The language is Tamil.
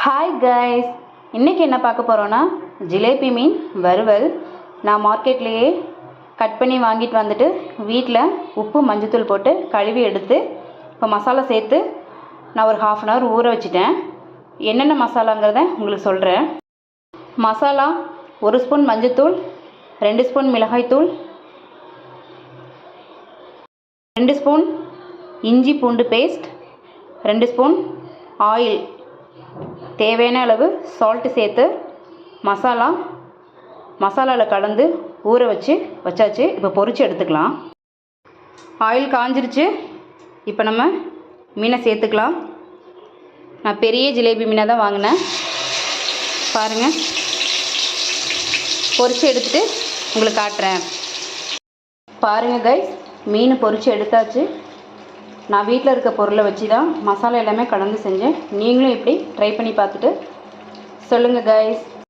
ஹாய் கைஸ், இன்றைக்கி என்ன பார்க்க போகிறோன்னா ஜிலேபி மீன் வறுவல். நான் மார்க்கெட்லேயே கட் பண்ணி வாங்கிட்டு வந்துட்டு வீட்டில் உப்பு மஞ்சத்தூள் போட்டு கழுவி எடுத்து இப்போ மசாலா சேர்த்து நான் ஒரு 1/2 அன் ஹவர் ஊற வச்சுட்டேன். என்னென்ன மசாலாங்கிறத உங்களுக்கு சொல்கிறேன். மசாலா 1 ஸ்பூன் மஞ்சத்தூள், 2 ஸ்பூன் மிளகாய்த்தூள், 2 ஸ்பூன் இஞ்சி பூண்டு பேஸ்ட், 2 ஸ்பூன் ஆயில், தேவையான அளவு சால்ட்டு சேர்த்து மசாலாவில் கலந்து ஊற வச்சாச்சு. இப்போ பொரித்து எடுத்துக்கலாம். ஆயில் காஞ்சிருச்சு. இப்போ நம்ம மீனை சேர்த்துக்கலாம். நான் பெரிய ஜிலேபி மீனை தான் வாங்கினேன். பாருங்கள், பொரித்து எடுத்துகிட்டு உங்களுக்கு காட்டுறேன். பாருங்கள் கைஸ், மீன் பொரித்து எடுத்தாச்சு. நான் வீட்டில் இருக்க பொருளை வச்சு தான் மசாலா எல்லாமே கலந்து செஞ்சேன். நீங்களும் இப்படி ட்ரை பண்ணி பார்த்துட்டு சொல்லுங்கள் கைஸ்.